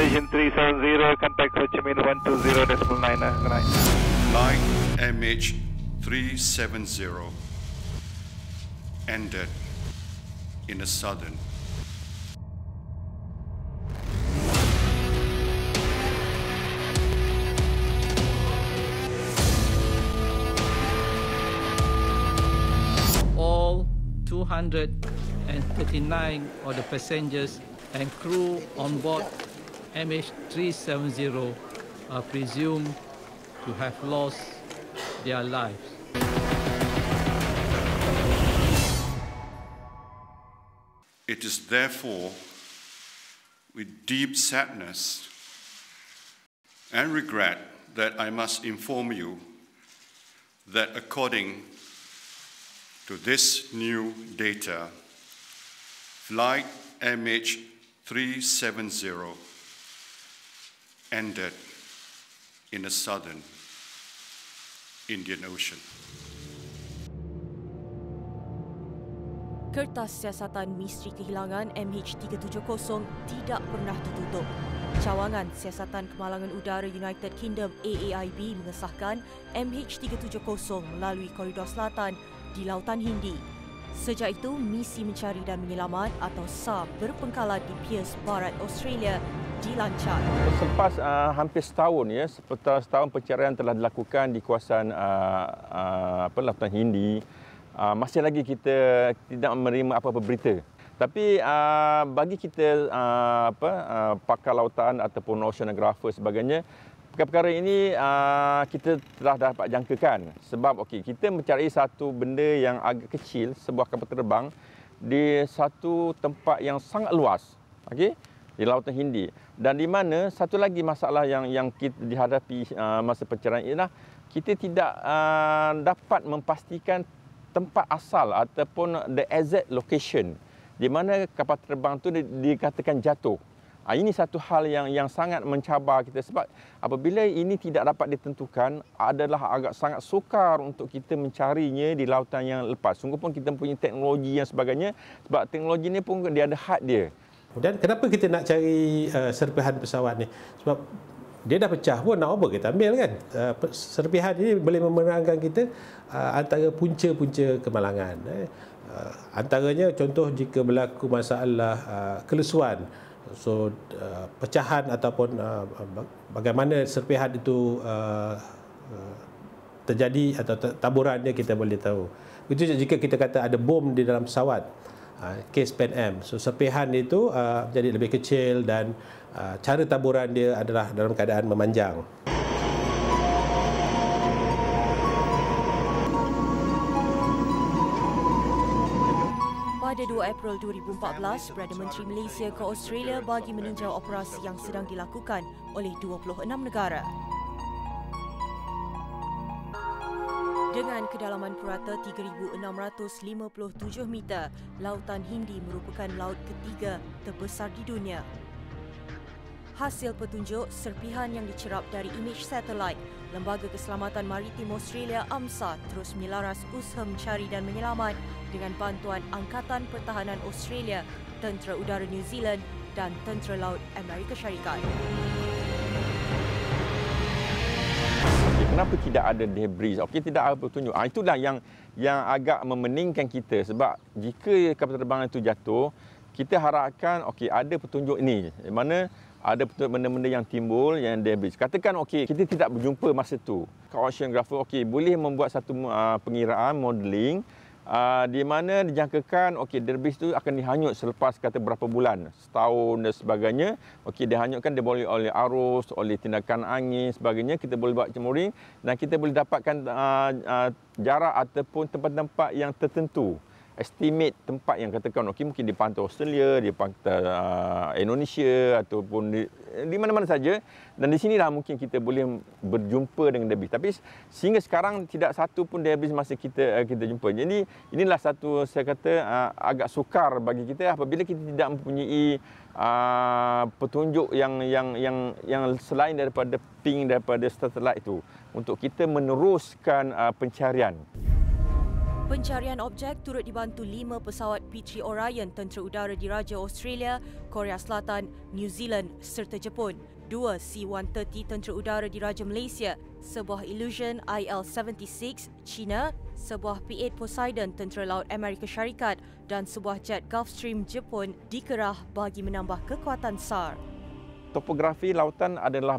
Vision 370, contact Ho Chi Minh 120.9. Good night. Flight MH370 ended in the southern. All 239 of the passengers and crew on board MH370 are presumed to have lost their lives. It is therefore with deep sadness and regret that I must inform you that according to this new data, flight MH370 ended in the southern Indian Ocean. Kertas siasatan misteri kehilangan MH370 tidak pernah tertutup. Cawangan Siasatan Kemalangan Udara United Kingdom AAIB mengesahkan MH370 melalui koridor selatan di Lautan Hindi. Sejak itu, misi mencari dan menyelamat atau SAR berpengkalan di Perth, Barat Australia dilancar. Selepas hampir setahun setahun pencarian telah dilakukan di kawasan Lautan Hindi, masih lagi kita tidak menerima apa-apa berita. Tapi bagi kita pakar lautan ataupun oceanographer sebagainya, perkara ini kita telah dapat jangkakan. Sebab kita mencari satu benda yang agak kecil, sebuah kapal terbang di satu tempat yang sangat luas, di Lautan Hindi. Dan di mana satu lagi masalah yang kita dihadapi masa pencarian ialah kita tidak dapat memastikan tempat asal ataupun the exact location di mana kapal terbang itu dikatakan jatuh. Ini satu hal yang sangat mencabar kita sebab apabila ini tidak dapat ditentukan adalah agak sangat sukar untuk kita mencarinya di lautan yang lepas. Sungguh pun kita mempunyai teknologi yang sebagainya sebab teknologi ini pun dia ada had dia. Dan kenapa kita nak cari serpihan pesawat ni? Sebab dia dah pecah pun nak apa kita ambil kan? Serpihan ini boleh menerangkan kita antara punca-punca kemalangan. Antaranya contoh jika berlaku masalah kelesuan, pecahan ataupun bagaimana serpihan itu terjadi atau taburannya kita boleh tahu. Itu jika kita kata ada bom di dalam pesawat, kes Pan Am. Serpihan itu jadi lebih kecil dan cara taburan dia adalah dalam keadaan memanjang. Pada 2 April 2014, Perdana Menteri Malaysia ke Australia bagi meninjau operasi yang sedang dilakukan oleh 26 negara. Dengan kedalaman purata 3,657 meter, Lautan Hindi merupakan laut ketiga terbesar di dunia. Hasil petunjuk serpihan yang dicerap dari imej satelit, Lembaga Keselamatan Maritim Australia AMSA terus menyelaras usaha mencari dan menyelamat dengan bantuan Angkatan Pertahanan Australia, Tentera Udara New Zealand dan Tentera Laut Amerika Syarikat. Kenapa tidak ada debris? Tidak ada petunjuk. Itulah yang agak memeningkan kita sebab jika kapal terbang itu jatuh, kita harapkan ada petunjuk ini. Di mana ada benda-benda yang timbul yang debris. Katakan kita tidak berjumpa masa itu. Oceanographer boleh membuat satu pengiraan modeling di mana dijangkakan debris itu akan dihanyut selepas kata berapa bulan, setahun dan sebagainya. Dihanyutkan dia boleh oleh arus, oleh tindakan angin sebagainya, kita boleh buat mooring dan kita boleh dapatkan jarak ataupun tempat-tempat yang tertentu. Estimate tempat yang katakan mungkin di pantai Australia, di pantai Indonesia ataupun di mana-mana saja, dan di sinilah mungkin kita boleh berjumpa dengan debris. Tapi sehingga sekarang tidak satu pun debris masa kita jumpa. Jadi inilah satu saya kata agak sukar bagi kita apabila kita tidak mempunyai petunjuk yang selain daripada ping daripada satelit itu untuk kita meneruskan pencarian. Pencarian objek turut dibantu 5 pesawat P-3 Orion Tentera Udara Diraja Australia, Korea Selatan, New Zealand serta Jepun. 2 C-130 Tentera Udara Diraja Malaysia, sebuah Illusion IL-76 China, sebuah P-8 Poseidon Tentera Laut Amerika Syarikat dan sebuah jet Gulfstream Jepun dikerah bagi menambah kekuatan SAR. Topografi lautan adalah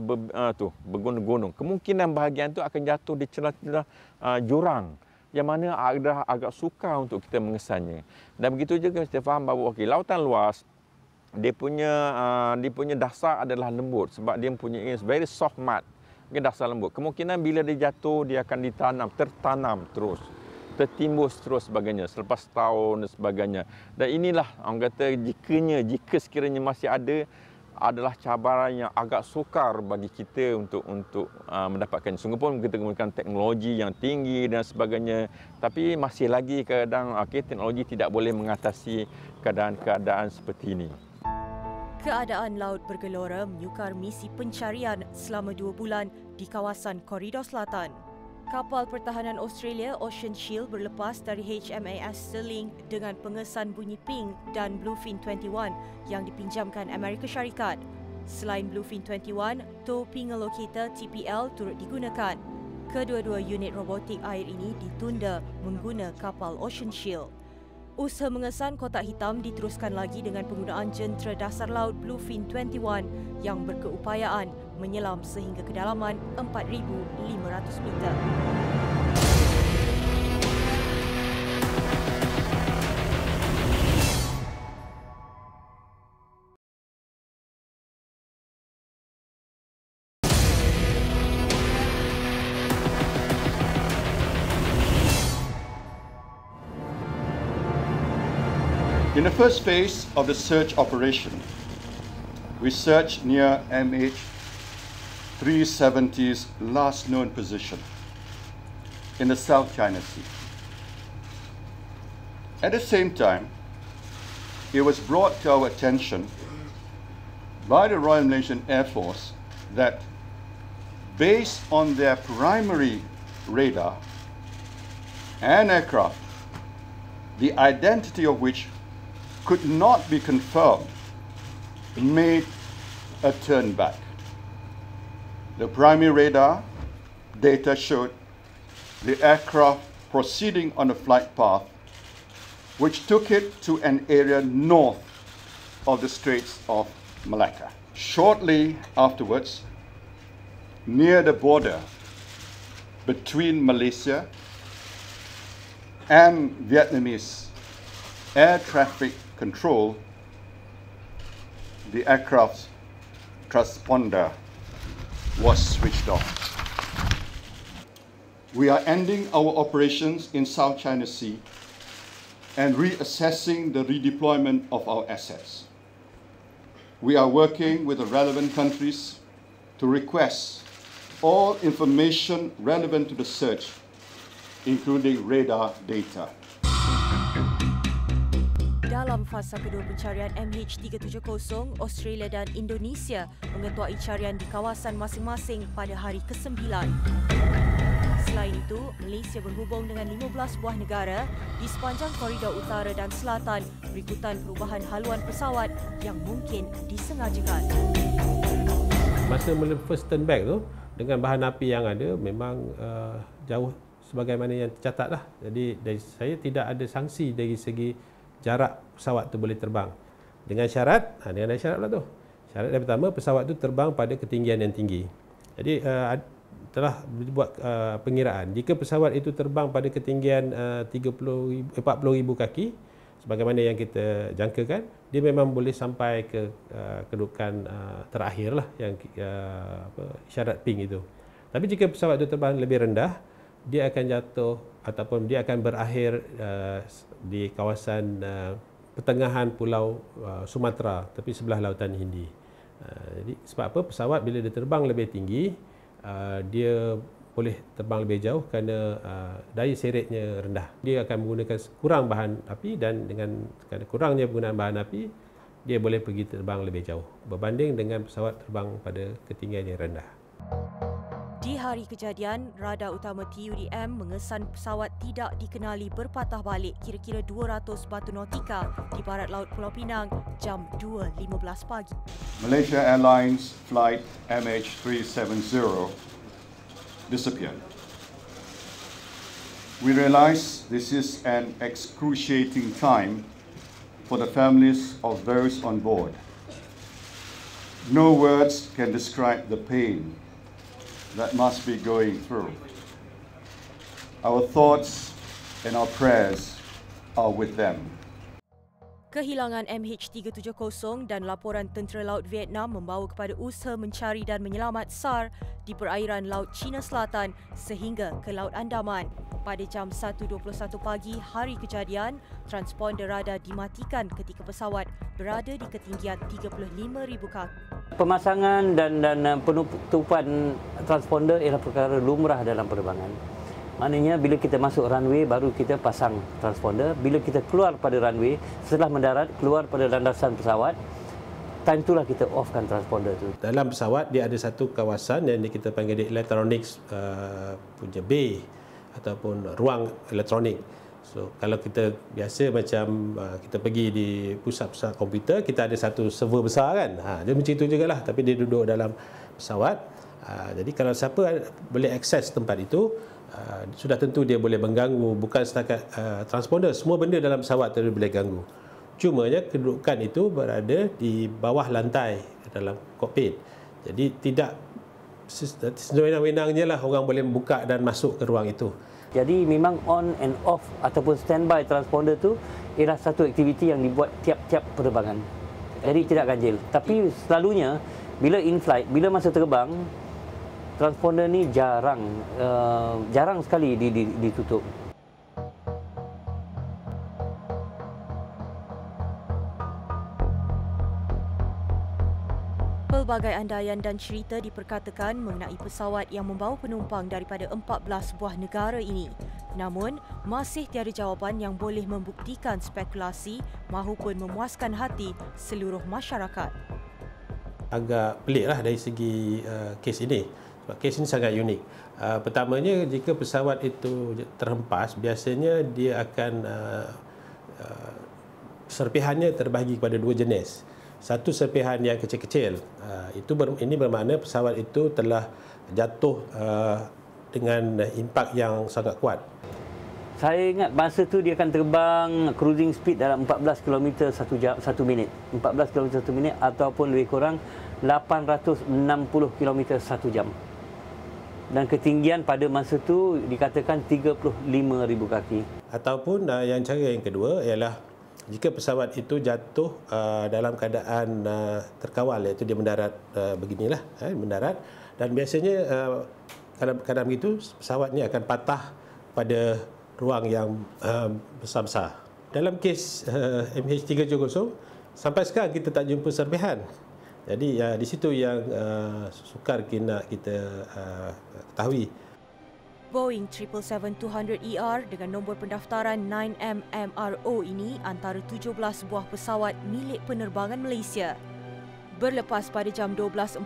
bergunung-gunung. Kemungkinan bahagian itu akan jatuh di celah-celah jurang yang mana agak sukar untuk kita mengesannya. Dan begitu juga kita faham bahawa lautan luas, dia punya dasar adalah lembut sebab dia mempunyai very soft mud, dasar lembut. Kemungkinan bila dia jatuh dia akan tertanam terus, tertimbus terus sebagainya selepas tahun dan sebagainya. Dan inilah orang kata jika sekiranya masih adalah cabaran yang agak sukar bagi kita untuk mendapatkan. Sungguh pun kita menggunakan teknologi yang tinggi dan sebagainya, tapi masih lagi kadang teknologi tidak boleh mengatasi keadaan-keadaan seperti ini. Keadaan laut bergelora menyukar misi pencarian selama 2 bulan di kawasan Koridor Selatan. Kapal pertahanan Australia Ocean Shield berlepas dari HMAS Sterling dengan pengesan bunyi ping dan Bluefin 21 yang dipinjamkan Amerika Syarikat. Selain Bluefin 21, tow pinger locator TPL turut digunakan. Kedua-dua unit robotik air ini ditunda mengguna kapal Ocean Shield. Usaha mengesan kotak hitam diteruskan lagi dengan penggunaan jentera dasar laut Bluefin 21 yang berkeupayaan menyelam sehingga kedalaman 4,500 meter. In the first phase of the search operation, we searched near MH370's last known position in the South China Sea. At the same time, it was brought to our attention by the Royal Malaysian Air Force that based on their primary radar and aircraft, the identity of which could not be confirmed, made a turn back. The primary radar data showed the aircraft proceeding on a flight path which took it to an area north of the Straits of Malacca. Shortly afterwards, near the border between Malaysia and Vietnamese air traffic control, the aircraft's transponder was switched off. We are ending our operations in South China Sea and reassessing the redeployment of our assets. We are working with the relevant countries to request all information relevant to the search, including radar data. Dalam fasa kedua pencarian MH370, Australia dan Indonesia mengetuai carian di kawasan masing-masing pada hari ke-9. Selain itu, Malaysia berhubung dengan 15 buah negara di sepanjang koridor utara dan selatan berikutan perubahan haluan pesawat yang mungkin disengajakan. Masa mula first turn back tu, dengan bahan api yang ada memang jauh sebagaimana yang tercatat lah. Jadi dari saya tidak ada sanksi dari segi jarak pesawat tu boleh terbang. Dengan syarat, dengan ada syarat lah tu. Syarat yang pertama, pesawat tu terbang pada ketinggian yang tinggi. Jadi telah dibuat pengiraan. Jika pesawat itu terbang pada ketinggian 40,000 kaki, sebagaimana yang kita jangkakan, dia memang boleh sampai ke kedudukan terakhir lah, yang syarat ping itu. Tapi jika pesawat itu terbang lebih rendah, dia akan jatuh ataupun dia akan berakhir di kawasan pertengahan pulau Sumatera, tepi sebelah lautan Hindi. Jadi sebab apa? Pesawat bila dia terbang lebih tinggi, dia boleh terbang lebih jauh kerana daya seretnya rendah. Dia akan menggunakan kurang bahan api, dan dengan kurangnya penggunaan bahan api, dia boleh pergi terbang lebih jauh berbanding dengan pesawat terbang pada ketinggian yang rendah. Di hari kejadian, radar utama TUDM mengesan pesawat tidak dikenali berpatah balik kira-kira 200 batu nautika di barat laut Pulau Pinang jam 2.15 pagi. Malaysia Airlines flight MH370 disappeared. We realize this is an excruciating time for the families of those on board. No words can describe the pain that must be going through. Our thoughts and our prayers are with them. Kehilangan MH370 dan laporan Tentera Laut Vietnam membawa kepada usaha mencari dan menyelamat SAR di perairan Laut Cina Selatan sehingga ke Laut Andaman. Pada jam 1.21 pagi hari kejadian, transponder radar dimatikan ketika pesawat berada di ketinggian 35,000 kaki. Pemasangan dan penutupan transponder ialah perkara lumrah dalam penerbangan. Maknanya bila kita masuk runway baru kita pasang transponder. Bila kita keluar pada runway, setelah mendarat, keluar pada landasan pesawat, time itulah kita offkan transponder tu. Dalam pesawat dia ada satu kawasan yang kita panggil di electronics punya bay ataupun ruang elektronik. So kalau kita biasa macam kita pergi di pusat-pusat komputer, kita ada satu server besar kan. Dia macam itu jugalah, tapi dia duduk dalam pesawat. Jadi kalau siapa boleh akses tempat itu, sudah tentu dia boleh mengganggu, bukan setakat transponder, semua benda dalam pesawat tu boleh ganggu. Cumanya kedudukan itu berada di bawah lantai dalam kokpit. Jadi tidak sewenang-wenangnya lah orang boleh membuka dan masuk ke ruang itu. Jadi memang on and off ataupun standby transponder tu ialah satu aktiviti yang dibuat tiap-tiap penerbangan. Jadi tidak ganjil. Tapi selalunya bila in flight, bila masa terbang, transponder ni jarang sekali ditutup. Pelbagai andaian dan cerita diperkatakan mengenai pesawat yang membawa penumpang daripada 14 buah negara ini. Namun, masih tiada jawapan yang boleh membuktikan spekulasi mahupun memuaskan hati seluruh masyarakat. Agak peliklah dari segi kes ini. Sebab kes ini sangat unik. Pertamanya, jika pesawat itu terhempas, biasanya dia akan serpihannya terbahagi kepada dua jenis. Satu serpihan yang kecil-kecil. Ini bermakna pesawat itu telah jatuh dengan impak yang sangat kuat. Saya ingat masa tu dia akan terbang cruising speed dalam 14 km 1 minit. 14 km 1 minit ataupun lebih kurang 860 km 1 jam. Dan ketinggian pada masa tu dikatakan 35,000 kaki. Ataupun cara yang kedua ialah jika pesawat itu jatuh dalam keadaan terkawal, iaitu dia mendarat beginilah, mendarat, dan biasanya dalam keadaan begitu pesawat ini akan patah pada ruang yang besar-besar. Dalam kes MH370 sampai sekarang kita tak jumpa serpihan. Jadi di situ yang sukar kita ketahui. Boeing 777-200ER dengan nombor pendaftaran 9MMRO ini antara 17 buah pesawat milik penerbangan Malaysia. Berlepas pada jam 12.41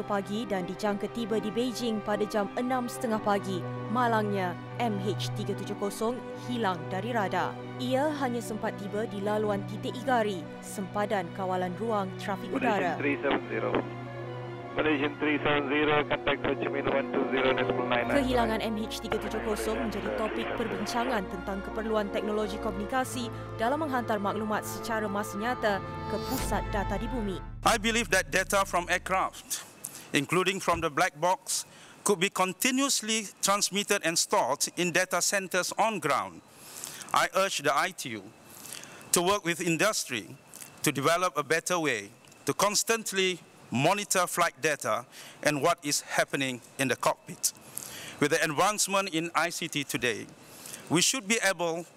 pagi dan dijangka tiba di Beijing pada jam 6.30 pagi, malangnya MH370 hilang dari radar. Ia hanya sempat tiba di laluan titik Igari, sempadan kawalan ruang trafik udara. Malaysian 370, contact Ho Chi Minh 120.9. Kehilangan MH370 menjadi topik perbincangan tentang keperluan teknologi komunikasi dalam menghantar maklumat secara masa nyata ke pusat data di bumi. I believe that data from aircraft, including from the black box, could be continuously transmitted and stored in data centers on ground. I urge the ITU to work with industry to develop a better way to constantly monitor flight data and what is happening in the cockpit. With the advancement in ICT today, we should be able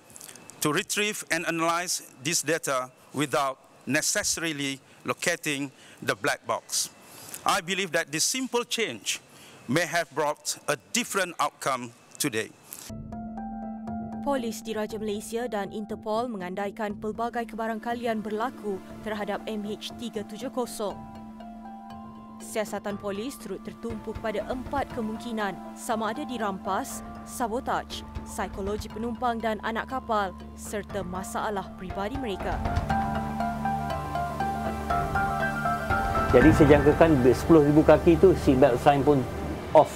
to retrieve and analyze this data without necessarily locating the black box. I believe that this simple change may have brought a different outcome today. Polis Diraja Malaysia dan Interpol mengandaikan pelbagai kebarangkalian berlaku terhadap MH370. Siasatan polis turut tertumpu pada 4 kemungkinan sama ada dirampas, sabotaj, psikologi penumpang dan anak kapal serta masalah peribadi mereka. Jadi saya jangkakan 10,000 kaki itu seatbelt sign pun off,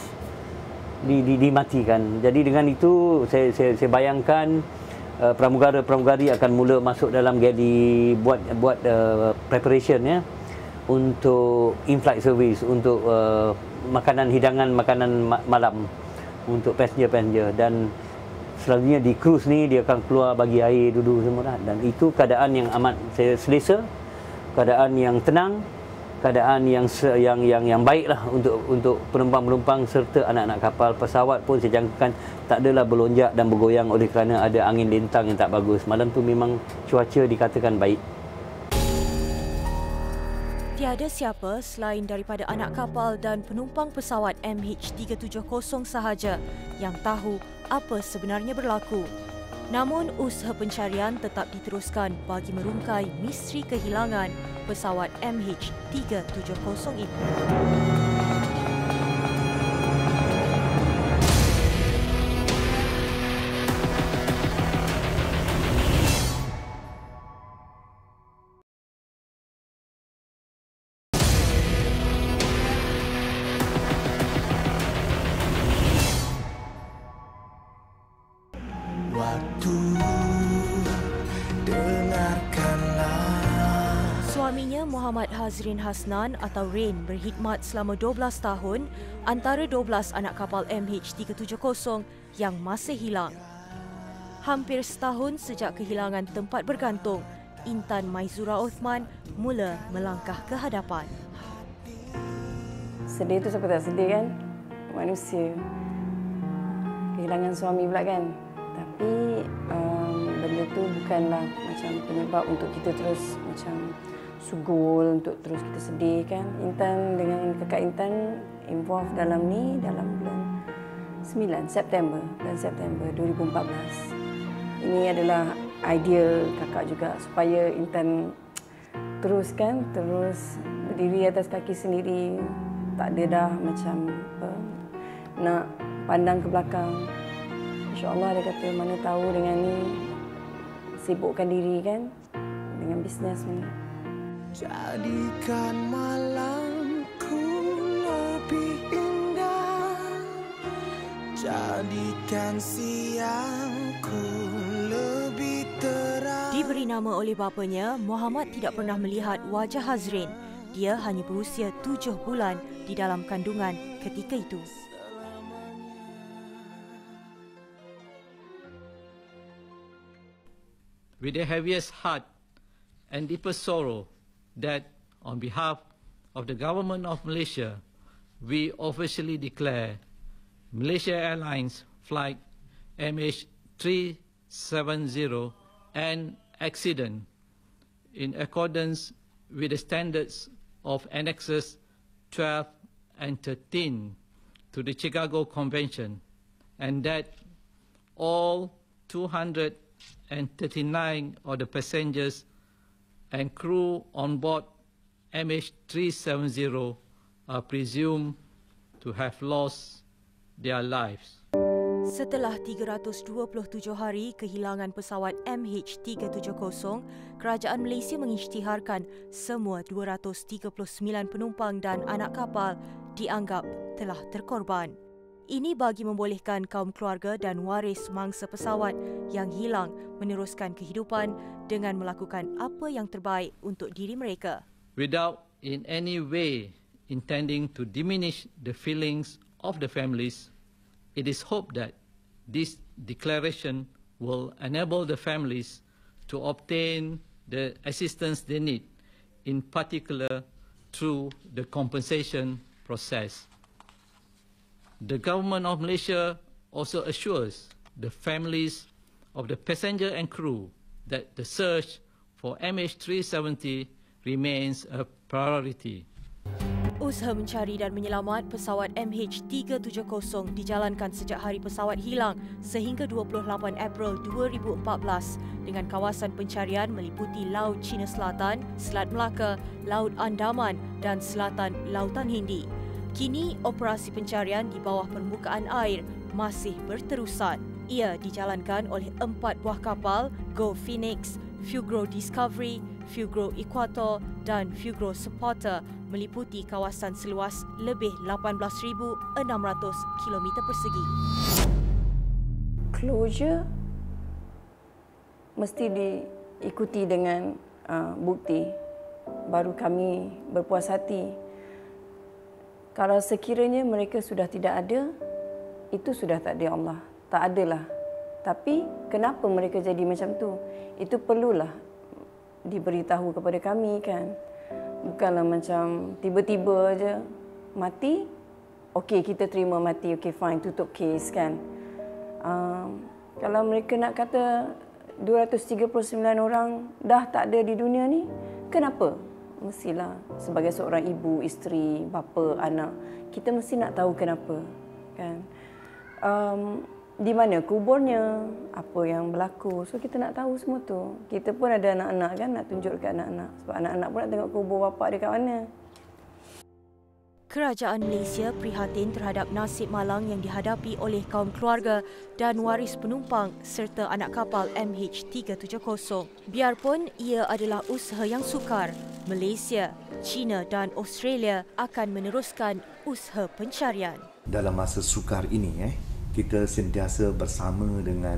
dimatikan. Jadi dengan itu saya bayangkan pramugara-pramugari akan mula masuk dalam galley buat preparation ya untuk in-flight service, untuk makanan hidangan makanan malam untuk passenger dan selalunya di cruise ni dia akan keluar bagi air duduk semua dan itu keadaan yang amat saya selesa, keadaan yang tenang, keadaan yang baiklah untuk penumpang-penumpang serta anak-anak kapal. Pesawat pun saya jangkakan tak adalah berlonjak dan bergoyang oleh kerana ada angin lintang yang tak bagus. Malam tu memang cuaca dikatakan baik. Tiada siapa selain daripada anak kapal dan penumpang pesawat MH370 sahaja yang tahu apa sebenarnya berlaku. Namun usaha pencarian tetap diteruskan bagi merungkai misteri kehilangan pesawat MH370 itu. Suaminya Muhammad Hazrin Hasnan atau Rain berkhidmat selama 12 tahun antara 12 anak kapal MH370 yang masih hilang. Hampir setahun sejak kehilangan tempat bergantung, Intan Maizura Othman mula melangkah ke hadapan. Sedih tu siapa tak sedih kan? Manusia. Kehilangan suami pula kan? Tapi benda tu bukanlah macam penyebab untuk kita terus macam sugul, untuk terus kita sedih kan. Intan dengan kakak Intan involved dalam ni dalam bulan 9 September 2014. Ini adalah idea kakak juga supaya Intan terus berdiri atas kaki sendiri, tak ada dah macam apa, nak pandang ke belakang. InsyaAllah dia kata mana tahu dengan ni sibukkan diri kan dengan bisnes ni. Jadikan malamku lebih indah, jadikan siangku lebih terang. Diberi nama oleh bapanya, Muhammad tidak pernah melihat wajah Hazrin. Dia hanya berusia 7 bulan di dalam kandungan ketika itu. With the heaviest heart and deepest sorrow that on behalf of the government of Malaysia, we officially declare Malaysia Airlines flight MH370 an accident in accordance with the standards of Annexes 12 and 13 to the Chicago Convention, and that all 239 of the passengers and crew on board MH370 are presumed to have lost their lives. Setelah 327 hari kehilangan pesawat MH370, Kerajaan Malaysia mengisytiharkan semua 239 penumpang dan anak kapal dianggap telah terkorban. Ini bagi membolehkan kaum keluarga dan waris mangsa pesawat yang hilang meneruskan kehidupan dengan melakukan apa yang terbaik untuk diri mereka. Without in any way intending to diminish the feelings of the families, it is hoped that this declaration will enable the families to obtain the assistance they need, in particular through the compensation process. The Government of Malaysia also assures the families of the passenger and crew that the search for MH370 remains a priority. Usaha mencari dan menyelamat pesawat MH370 dijalankan sejak hari pesawat hilang sehingga 28 April 2014 dengan kawasan pencarian meliputi Laut Cina Selatan, Selat Melaka, Laut Andaman dan Selatan Lautan Hindi. Kini, operasi pencarian di bawah permukaan air masih berterusan. Ia dijalankan oleh 4 buah kapal Go Phoenix, Fugro Discovery, Fugro Equator dan Fugro Supporter meliputi kawasan seluas lebih 18,600 km persegi. Closure mesti diikuti dengan bukti, baru kami berpuas hati. Kalau sekiranya mereka sudah tidak ada, itu sudah takdir Allah. Tak adalah. Tapi kenapa mereka jadi macam tu? Itu perlulah diberitahu kepada kami kan. Bukanlah macam tiba-tiba aja mati. Okey, kita terima mati. Okey, fine, tutup kes kan. Kalau mereka nak kata 239 orang dah tak ada di dunia ni, kenapa? Mestilah sebagai seorang ibu, isteri, bapa, anak, kita mesti nak tahu kenapa kan. Di mana kuburnya, apa yang berlaku. So kita nak tahu semua tu. Kita pun ada anak-anak kan, nak tunjuk dekat anak-anak. Sebab anak-anak pun nak tengok kubur bapa dia kat mana. Kerajaan Malaysia prihatin terhadap nasib malang yang dihadapi oleh kaum keluarga dan waris penumpang serta anak kapal MH370. Biarpun ia adalah usaha yang sukar, Malaysia, China dan Australia akan meneruskan usaha pencarian. Dalam masa sukar ini, kita sentiasa bersama dengan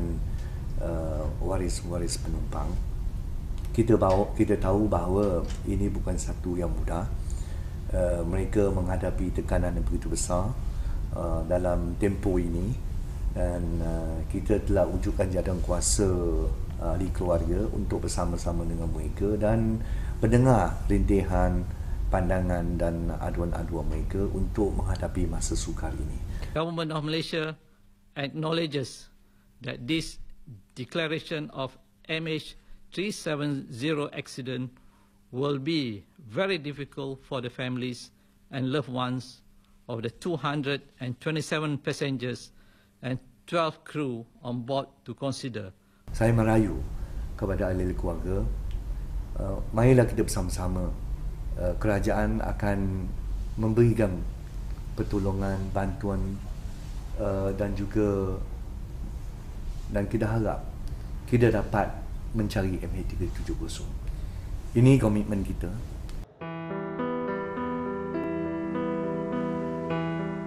waris-waris penumpang. Kita tahu bahawa ini bukan satu yang mudah. Mereka menghadapi tekanan yang begitu besar dalam tempoh ini, dan kita telah wujudkan jadual kuasa ahli keluarga untuk bersama-sama dengan mereka dan mendengar rintihan, pandangan dan aduan-aduan mereka untuk menghadapi masa sukar ini. Government of Malaysia acknowledges that this declaration of MH370 accident will be very difficult for the families and loved ones of the 227 passengers and 12 crew on board to consider. Saya merayu kepada ahli keluarga, marilah kita bersama-sama. Kerajaan akan memberikan pertolongan, bantuan dan kita harap kita dapat mencari MH370. Ini komitmen kita.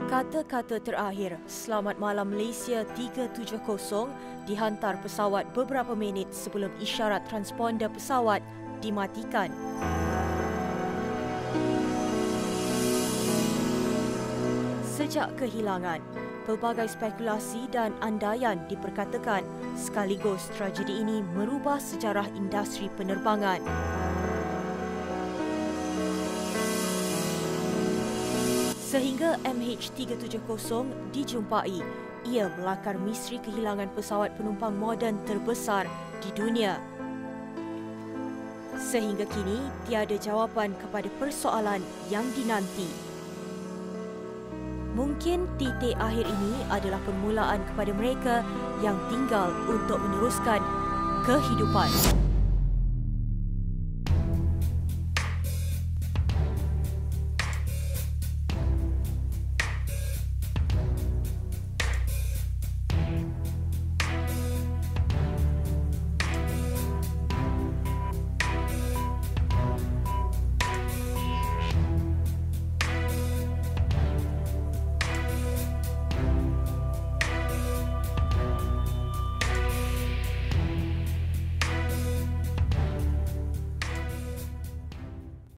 Kata-kata terakhir Selamat Malam Malaysia 370 dihantar pesawat beberapa minit sebelum isyarat transponder pesawat dimatikan. Sejak kehilangan, pelbagai spekulasi dan andaian diperkatakan sekaligus tragedi ini merubah sejarah industri penerbangan. Sehingga MH370 dijumpai, ia melakar misteri kehilangan pesawat penumpang moden terbesar di dunia. Sehingga kini tiada jawapan kepada persoalan yang dinanti. Mungkin titik akhir ini adalah permulaan kepada mereka yang tinggal untuk meneruskan kehidupan.